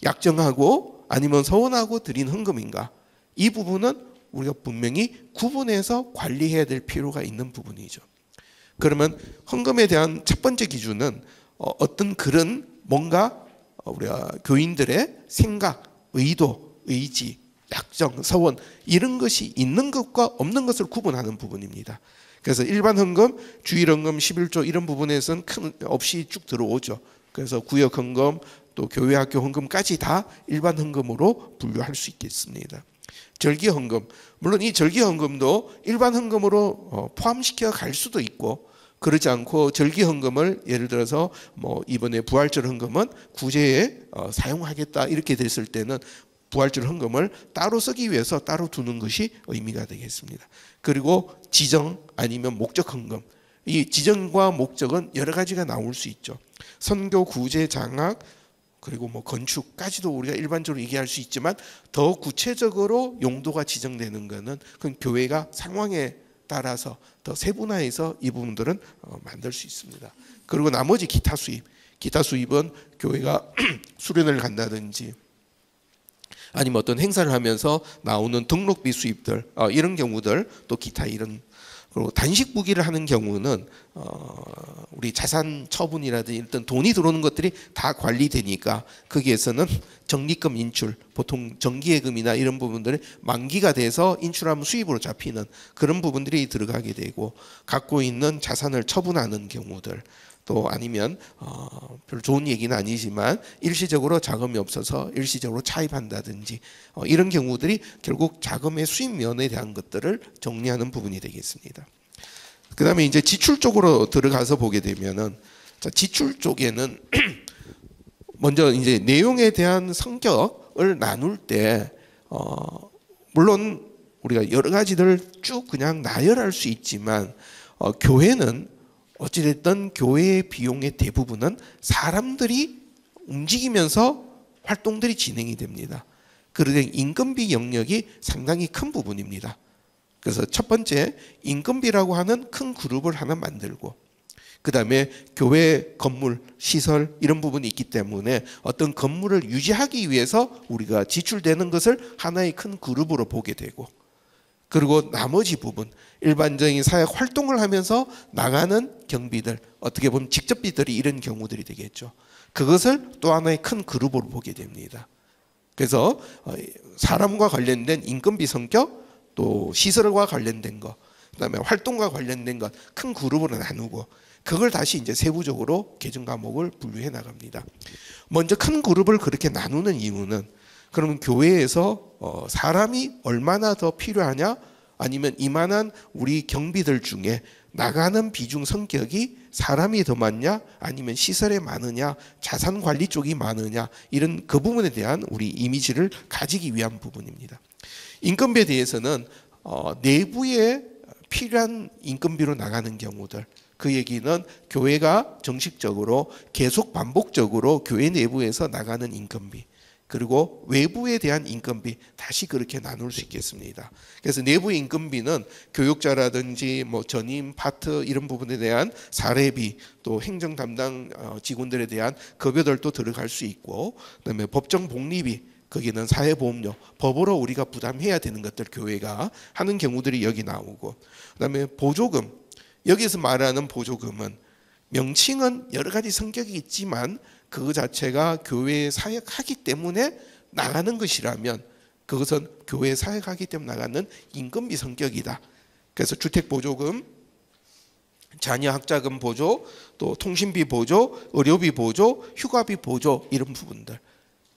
약정하고 아니면 서원하고 드린 헌금인가 이 부분은 우리가 분명히 구분해서 관리해야 될 필요가 있는 부분이죠. 그러면 헌금에 대한 첫 번째 기준은 어떤 그런 뭔가 우리가 교인들의 생각, 의도, 의지, 약정, 서원 이런 것이 있는 것과 없는 것을 구분하는 부분입니다. 그래서 일반 헌금, 주일 헌금, 11조 이런 부분에서는 큰 없이 쭉 들어오죠. 그래서 구역 헌금, 또 교회 학교 헌금까지 다 일반 헌금으로 분류할 수 있겠습니다. 절기 헌금, 물론 이 절기 헌금도 일반 헌금으로 포함시켜 갈 수도 있고, 그러지 않고 절기 헌금을 예를 들어서 뭐 이번에 부활절 헌금은 구제에 사용하겠다 이렇게 됐을 때는 부활절 헌금을 따로 쓰기 위해서 따로 두는 것이 의미가 되겠습니다. 그리고 지정 아니면 목적 헌금, 이 지정과 목적은 여러 가지가 나올 수 있죠. 선교, 구제, 장학, 그리고 뭐 건축까지도 우리가 일반적으로 얘기할 수 있지만 더 구체적으로 용도가 지정되는 것은 그건 교회가 상황에 따라서 더 세분화해서 이 부분들은 만들 수 있습니다. 그리고 나머지 기타 수입은 교회가 수련을 간다든지 아니면 어떤 행사를 하면서 나오는 등록비 수입들 이런 경우들, 또 기타 이런, 그리고 단식 부기를 하는 경우는 우리 자산 처분이라든지 일단 돈이 들어오는 것들이 다 관리되니까 거기에서는 적립금 인출, 보통 정기예금이나 이런 부분들이 만기가 돼서 인출하면 수입으로 잡히는 그런 부분들이 들어가게 되고, 갖고 있는 자산을 처분하는 경우들, 또 아니면 별로 좋은 얘기는 아니지만 일시적으로 자금이 없어서 일시적으로 차입한다든지 이런 경우들이 결국 자금의 수입 면에 대한 것들을 정리하는 부분이 되겠습니다. 그 다음에 이제 지출 쪽으로 들어가서 보게 되면은, 자, 지출 쪽에는 먼저 이제 내용에 대한 성격을 나눌 때 물론 우리가 여러 가지들 쭉 그냥 나열할 수 있지만 교회는 어찌됐든 교회의 비용의 대부분은 사람들이 움직이면서 활동들이 진행이 됩니다. 그런데 인건비 영역이 상당히 큰 부분입니다. 그래서 첫 번째, 인건비라고 하는 큰 그룹을 하나 만들고, 그 다음에 교회 건물, 시설 이런 부분이 있기 때문에 어떤 건물을 유지하기 위해서 우리가 지출되는 것을 하나의 큰 그룹으로 보게 되고, 그리고 나머지 부분, 일반적인 사역 활동을 하면서 나가는 경비들, 어떻게 보면 직접비들이 이런 경우들이 되겠죠. 그것을 또 하나의 큰 그룹으로 보게 됩니다. 그래서 사람과 관련된 인건비 성격, 또 시설과 관련된 것, 그다음에 활동과 관련된 것 큰 그룹으로 나누고, 그걸 다시 이제 세부적으로 계정 과목을 분류해 나갑니다. 먼저 큰 그룹을 그렇게 나누는 이유는, 그러면 교회에서 사람이 얼마나 더 필요하냐, 아니면 이만한 우리 경비들 중에 나가는 비중 성격이 사람이 더 많냐, 아니면 시설에 많으냐, 자산 관리 쪽이 많으냐, 이런 그 부분에 대한 우리 이미지를 가지기 위한 부분입니다. 인건비에 대해서는 내부에 필요한 인건비로 나가는 경우들, 그 얘기는 교회가 정식적으로 계속 반복적으로 교회 내부에서 나가는 인건비, 그리고 외부에 대한 인건비, 다시 그렇게 나눌 수 있겠습니다. 그래서 내부 인건비는 교육자라든지 뭐 전임, 파트 이런 부분에 대한 사례비, 또 행정 담당 직원들에 대한 급여들도 들어갈 수 있고, 그다음에 법정 복리비, 거기는 사회보험료, 법으로 우리가 부담해야 되는 것들 교회가 하는 경우들이 여기 나오고, 그다음에 보조금, 여기서 말하는 보조금은 명칭은 여러 가지 성격이 있지만 그 자체가 교회에 사역하기 때문에 나가는 것이라면 그것은 교회에 사역하기 때문에 나가는 인건비 성격이다. 그래서 주택보조금, 자녀 학자금 보조, 또 통신비 보조, 의료비 보조, 휴가비 보조 이런 부분들.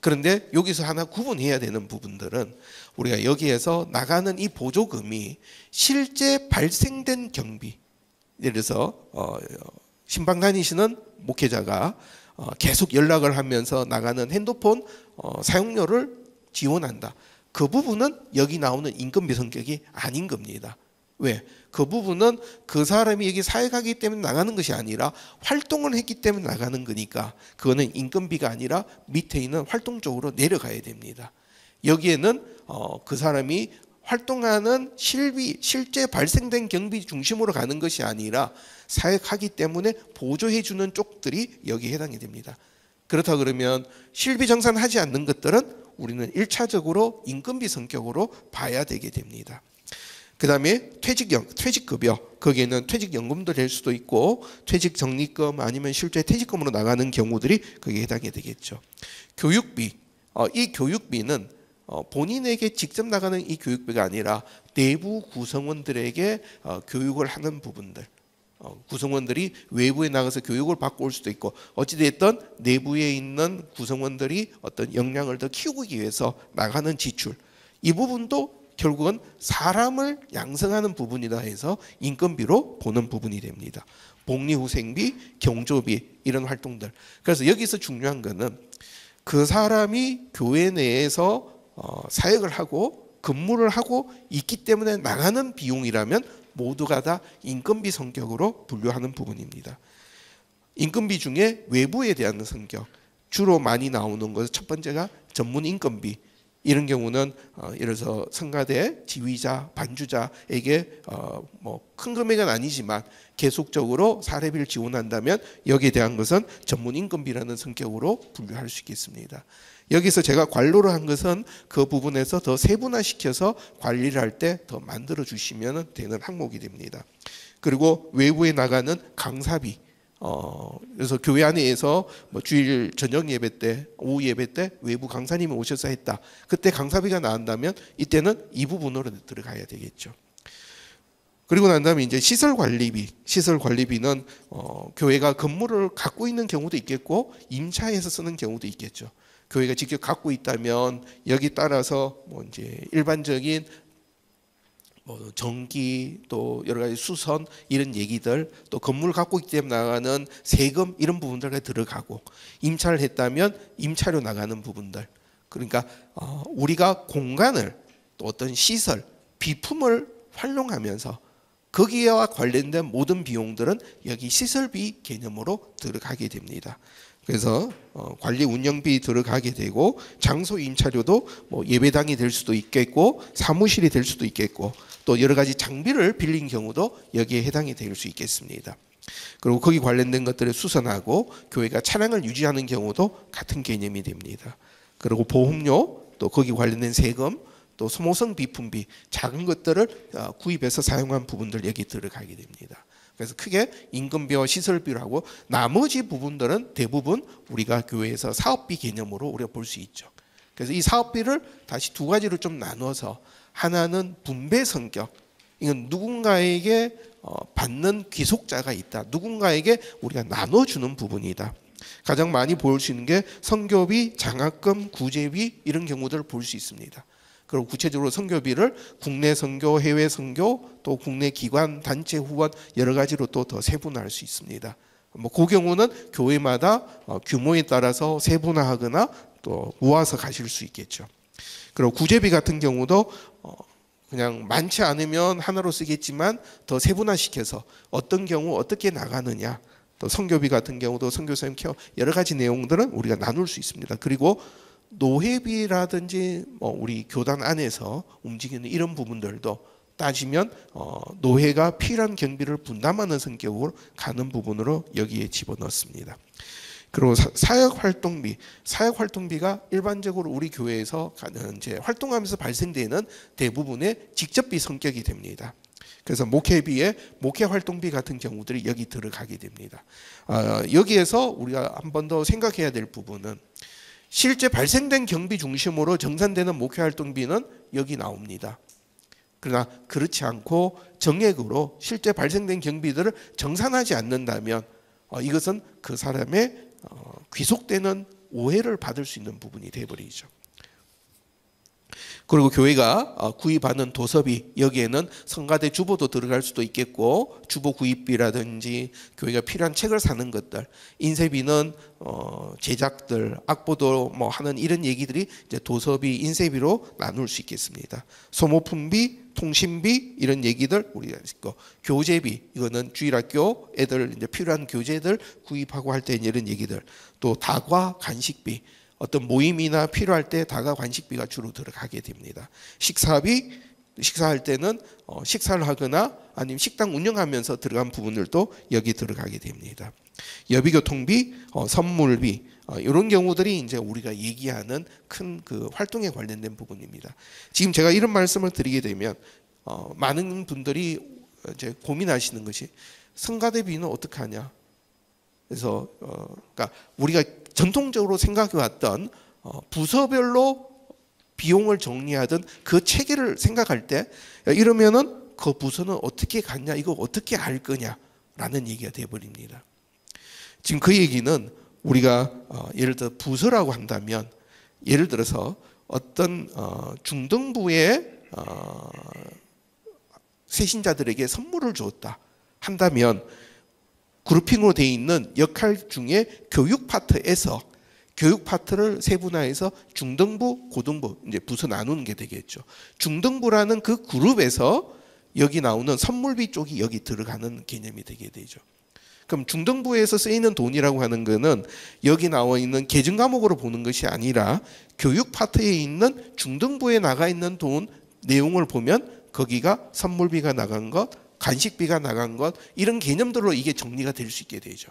그런데 여기서 하나 구분해야 되는 부분들은 우리가 여기에서 나가는 이 보조금이 실제 발생된 경비, 예를 들어서 신방 다니시는 목회자가 계속 연락을 하면서 나가는 핸드폰 사용료를 지원한다. 그 부분은 여기 나오는 인건비 성격이 아닌 겁니다. 왜? 그 부분은 그 사람이 여기 사역하기 때문에 나가는 것이 아니라 활동을 했기 때문에 나가는 거니까 그거는 인건비가 아니라 밑에 있는 활동 쪽으로 내려가야 됩니다. 여기에는 그 사람이 활동하는 실제 발생된 경비 중심으로 가는 것이 아니라 사역하기 때문에 보조해 주는 쪽들이 여기에 해당이 됩니다. 그렇다 그러면 실비 정산하지 않는 것들은 우리는 1차적으로 인건비 성격으로 봐야 되게 됩니다. 그 다음에 퇴직급여, 거기에는 퇴직연금도 될 수도 있고 퇴직적립금 아니면 실제 퇴직금으로 나가는 경우들이 거기에 해당이 되겠죠. 교육비, 이 교육비는 본인에게 직접 나가는 이 교육비가 아니라 내부 구성원들에게 교육을 하는 부분들, 구성원들이 외부에 나가서 교육을 받고 올 수도 있고 어찌됐든 내부에 있는 구성원들이 어떤 역량을 더 키우기 위해서 나가는 지출, 이 부분도 결국은 사람을 양성하는 부분이다 해서 인건비로 보는 부분이 됩니다. 복리후생비, 경조비 이런 활동들. 그래서 여기서 중요한 거는 그 사람이 교회 내에서 사역을 하고 근무를 하고 있기 때문에 나가는 비용이라면 모두가 다 인건비 성격으로 분류하는 부분입니다. 인건비 중에 외부에 대한 성격, 주로 많이 나오는 것은 첫 번째가 전문 인건비. 이런 경우는 예를 들어서 성가대 지휘자, 반주자에게 뭐 큰 금액은 아니지만 계속적으로 사례비를 지원한다면 여기에 대한 것은 전문 인건비라는 성격으로 분류할 수 있겠습니다. 여기서 제가 관로를 한 것은 그 부분에서 더 세분화시켜서 관리를 할 때 더 만들어 주시면 되는 항목이 됩니다. 그리고 외부에 나가는 강사비, 그래서 교회 안에서 뭐 주일 저녁 예배 때, 오후 예배 때 외부 강사님이 오셔서 했다. 그때 강사비가 나온다면 이때는 이 부분으로 들어가야 되겠죠. 그리고 난 다음에 이제 시설 관리비는 교회가 건물을 갖고 있는 경우도 있겠고 임차해서 쓰는 경우도 있겠죠. 교회가 직접 갖고 있다면 여기 따라서 뭐 이제 일반적인 뭐 전기 또 여러 가지 수선 이런 얘기들 또 건물을 갖고 있기 때문에 나가는 세금 이런 부분들에 들어가고 임차를 했다면 임차료 나가는 부분들 그러니까 우리가 공간을 또 어떤 시설 비품을 활용하면서 거기와 관련된 모든 비용들은 여기 시설비 개념으로 들어가게 됩니다. 그래서 관리 운영비 들어가게 되고 장소 임차료도 뭐 예배당이 될 수도 있겠고 사무실이 될 수도 있겠고 또 여러 가지 장비를 빌린 경우도 여기에 해당이 될 수 있겠습니다. 그리고 거기 관련된 것들을 수선하고 교회가 차량을 유지하는 경우도 같은 개념이 됩니다. 그리고 보험료 또 거기 관련된 세금 또 소모성 비품비 작은 것들을 구입해서 사용한 부분들 여기 들어가게 됩니다. 그래서 크게 인건비와 시설비를 하고 나머지 부분들은 대부분 우리가 교회에서 사업비 개념으로 우리가 볼 수 있죠. 그래서 이 사업비를 다시 두 가지로 좀 나눠서 하나는 분배 성격, 이건 누군가에게 받는 귀속자가 있다. 누군가에게 우리가 나눠주는 부분이다. 가장 많이 볼 수 있는 게 선교비, 장학금, 구제비 이런 경우들을 볼 수 있습니다. 그리고 구체적으로 선교비를 국내 선교, 해외 선교, 또 국내 기관, 단체 후원 여러 가지로 또 더 세분화할 수 있습니다. 뭐 그 경우는 교회마다 규모에 따라서 세분화하거나 또 모아서 가실 수 있겠죠. 그리고 구제비 같은 경우도 그냥 많지 않으면 하나로 쓰겠지만 더 세분화시켜서 어떤 경우 어떻게 나가느냐, 또 선교비 같은 경우도 선교사님 케어 여러 가지 내용들은 우리가 나눌 수 있습니다. 그리고 노회비라든지 우리 교단 안에서 움직이는 이런 부분들도 따지면 노회가 필요한 경비를 분담하는 성격으로 가는 부분으로 여기에 집어넣습니다. 그리고 사역활동비가 일반적으로 우리 교회에서 이제 활동하면서 발생되는 대부분의 직접비 성격이 됩니다. 그래서 목회비에 목회활동비 같은 경우들이 여기 들어가게 됩니다. 여기에서 우리가 한 번 더 생각해야 될 부분은 실제 발생된 경비 중심으로 정산되는 목회활동비는 여기 나옵니다. 그러나 그렇지 않고 정액으로 실제 발생된 경비들을 정산하지 않는다면 이것은 그 사람의 귀속되는 오해를 받을 수 있는 부분이 되어버리죠. 그리고 교회가 구입하는 도서비 여기에는 성가대 주보도 들어갈 수도 있겠고 주보 구입비라든지 교회가 필요한 책을 사는 것들 인쇄비는 제작들 악보도 뭐 하는 이런 얘기들이 이제 도서비 인쇄비로 나눌 수 있겠습니다. 소모품비 통신비 이런 얘기들 우리가 있고 교재비 이거는 주일학교 애들 이제 필요한 교재들 구입하고 할 때 이런 얘기들 또 다과 간식비 어떤 모임이나 필요할 때 다가 관식비가 주로 들어가게 됩니다. 식사비, 식사할 때는 식사를 하거나 아니면 식당 운영하면서 들어간 부분들도 여기 들어가게 됩니다. 여비교통비, 선물비 이런 경우들이 이제 우리가 얘기하는 큰 그 활동에 관련된 부분입니다. 지금 제가 이런 말씀을 드리게 되면 많은 분들이 이제 고민하시는 것이 성가대비는 어떻게 하냐. 그래서 그러니까 우리가 전통적으로 생각해 왔던 부서별로 비용을 정리하던 그 체계를 생각할 때 이러면은 그 부서는 어떻게 갔냐, 이거 어떻게 할 거냐라는 얘기가 돼버립니다. 지금 그 얘기는 우리가 예를 들어 부서라고 한다면 예를 들어서 어떤 중등부의 세신자들에게 선물을 주었다 한다면 그룹핑으로 되어 있는 역할 중에 교육 파트에서 교육 파트를 세분화해서 중등부, 고등부 이제 부서 나누는 게 되겠죠. 중등부라는 그 그룹에서 여기 나오는 선물비 쪽이 여기 들어가는 개념이 되게 되죠. 그럼 중등부에서 쓰이는 돈이라고 하는 거는 여기 나와 있는 계정 과목으로 보는 것이 아니라 교육 파트에 있는 중등부에 나가 있는 돈 내용을 보면 거기가 선물비가 나간 것, 간식비가 나간 것 이런 개념들로 이게 정리가 될 수 있게 되죠.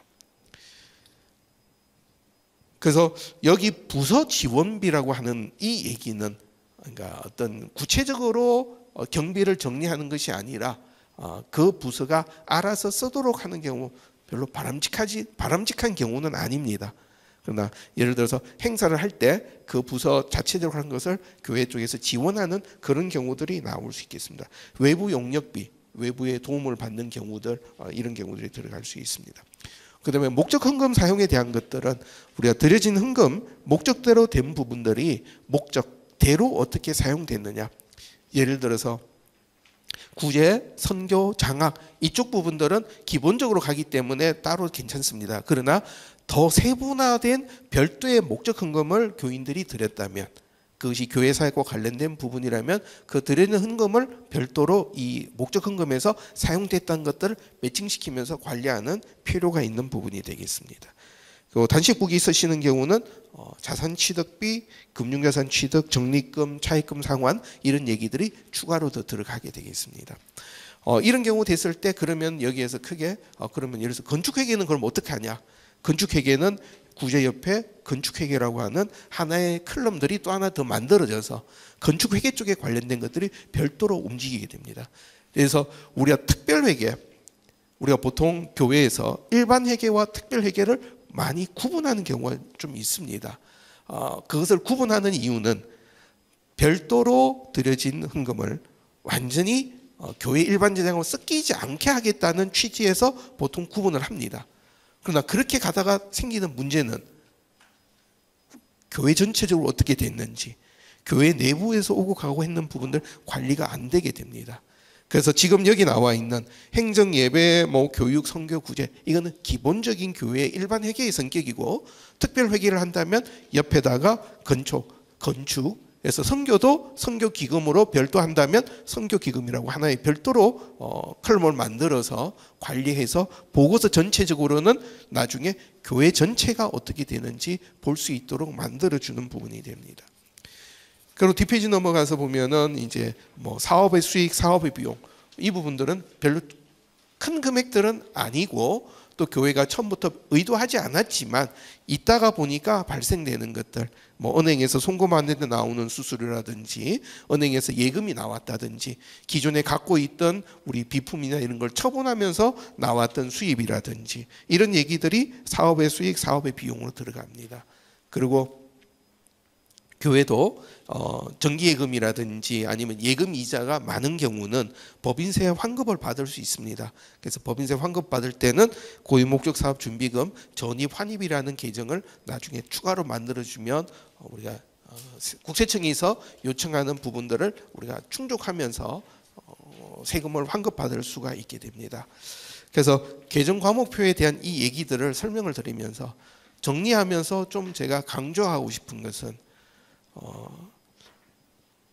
그래서 여기 부서 지원비라고 하는 이 얘기는 그러니까 어떤 구체적으로 경비를 정리하는 것이 아니라 그 부서가 알아서 쓰도록 하는 경우 별로 바람직한 경우는 아닙니다. 그러나 예를 들어서 행사를 할 때 그 부서 자체적으로 하는 것을 교회 쪽에서 지원하는 그런 경우들이 나올 수 있겠습니다. 외부 용역비, 외부의 도움을 받는 경우들 이런 경우들이 들어갈 수 있습니다. 그다음에 목적 헌금 사용에 대한 것들은 우리가 드려진 헌금 목적대로 된 부분들이 목적대로 어떻게 사용됐느냐. 예를 들어서 구제, 선교, 장학 이쪽 부분들은 기본적으로 가기 때문에 따로 괜찮습니다. 그러나 더 세분화된 별도의 목적 헌금을 교인들이 드렸다면 그것이 교회 사역과 관련된 부분이라면 그 드리는 헌금을 별도로 이 목적 헌금에서 사용됐다는 것들을 매칭시키면서 관리하는 필요가 있는 부분이 되겠습니다. 그리고 단식국이 쓰시는 경우는 자산 취득비, 금융자산 취득, 적립금, 차입금 상환 이런 얘기들이 추가로 더 들어가게 되겠습니다. 이런 경우 됐을 때 그러면 여기에서 크게 그러면 예를 들어서 건축회계는 그럼 어떻게 하냐? 건축회계는 구제 옆에 건축회계라고 하는 하나의 클럼들이 또 하나 더 만들어져서 건축회계 쪽에 관련된 것들이 별도로 움직이게 됩니다. 그래서 우리가 특별회계, 우리가 보통 교회에서 일반 회계와 특별회계를 많이 구분하는 경우가 좀 있습니다. 그것을 구분하는 이유는 별도로 드려진 헌금을 완전히 교회 일반 재정으로 섞이지 않게 하겠다는 취지에서 보통 구분을 합니다. 그러나 그렇게 가다가 생기는 문제는 교회 전체적으로 어떻게 됐는지 교회 내부에서 오고 가고 했는 부분들 관리가 안 되게 됩니다. 그래서 지금 여기 나와 있는 행정 예배, 교육, 선교, 구제 이거는 기본적인 교회의 일반 회계의 성격이고 특별 회계를 한다면 옆에다가 건축에서 선교도 선교 기금으로 별도 한다면 선교 기금이라고 하나의 별도로 컬럼을 만들어서 관리해서 보고서 전체적으로는 나중에 교회 전체가 어떻게 되는지 볼 수 있도록 만들어주는 부분이 됩니다. 그리고 뒷페이지 넘어가서 보면은 이제 사업의 수익, 사업의 비용 이 부분들은 별로 큰 금액들은 아니고 또 교회가 처음부터 의도하지 않았지만 있다가 보니까 발생되는 것들 은행에서 송금하는데 나오는 수수료라든지 은행에서 예금이 나왔다든지 기존에 갖고 있던 우리 비품이나 이런 걸 처분하면서 나왔던 수입이라든지 이런 얘기들이 사업의 수익, 사업의 비용으로 들어갑니다. 그리고 교회도 정기예금이라든지 아니면 예금 이자가 많은 경우는 법인세 환급을 받을 수 있습니다. 그래서 법인세 환급 받을 때는 고유목적 사업 준비금 전입 환입이라는 계정을 나중에 추가로 만들어주면 우리가 국세청에서 요청하는 부분들을 우리가 충족하면서 세금을 환급받을 수가 있게 됩니다. 그래서 계정 과목표에 대한 이 얘기들을 설명을 드리면서 정리하면서 좀 제가 강조하고 싶은 것은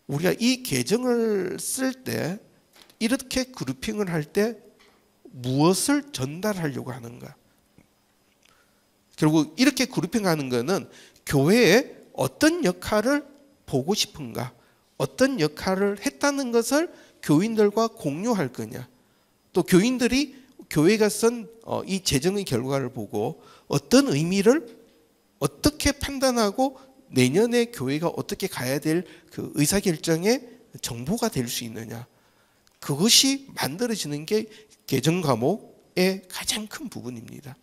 우리가 이 계정을 쓸 때 이렇게 그룹핑을 할 때 무엇을 전달하려고 하는가? 결국 이렇게 그룹핑하는 것은 교회에 어떤 역할을 보고 싶은가? 어떤 역할을 했다는 것을 교인들과 공유할 거냐? 또 교인들이 교회가 쓴 이 재정의 결과를 보고 어떤 의미를 어떻게 판단하고 내년에 교회가 어떻게 가야 될 그 의사결정의 정보가 될 수 있느냐, 그것이 만들어지는 게 개정 과목의 가장 큰 부분입니다.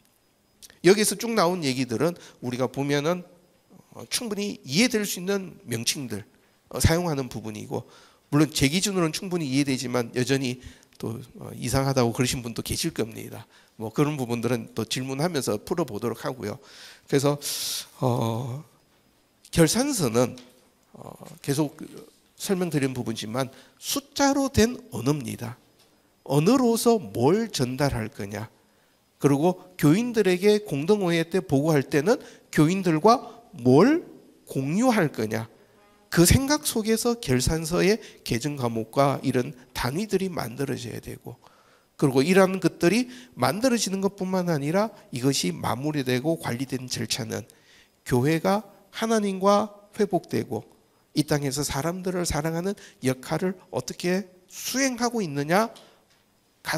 여기서 쭉 나온 얘기들은 우리가 보면은 충분히 이해될 수 있는 명칭들 사용하는 부분이고, 물론 제 기준으로는 충분히 이해되지만 여전히 또 이상하다고 그러신 분도 계실 겁니다. 뭐 그런 부분들은 또 질문하면서 풀어보도록 하고요. 그래서 결산서는 계속 설명드린 부분이지만 숫자로 된 언어입니다. 언어로서 뭘 전달할 거냐, 그리고 교인들에게 공동회의 때 보고할 때는 교인들과 뭘 공유할 거냐, 그 생각 속에서 결산서의 개정 과목과 이런 단위들이 만들어져야 되고, 그리고 이러한 것들이 만들어지는 것뿐만 아니라 이것이 마무리되고 관리된 절차는 교회가 하나님과 회복되고 이 땅에서 사람들을 사랑하는 역할을 어떻게 수행하고 있느냐가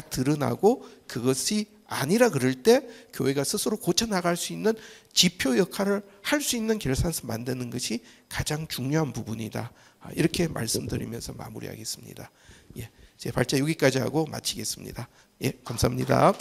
드러나고, 그것이 아니라 그럴 때 교회가 스스로 고쳐나갈 수 있는 지표 역할을 할 수 있는 결산서 만드는 것이 가장 중요한 부분이다. 이렇게 말씀드리면서 마무리하겠습니다. 제 발제 여기까지 하고 마치겠습니다. 감사합니다.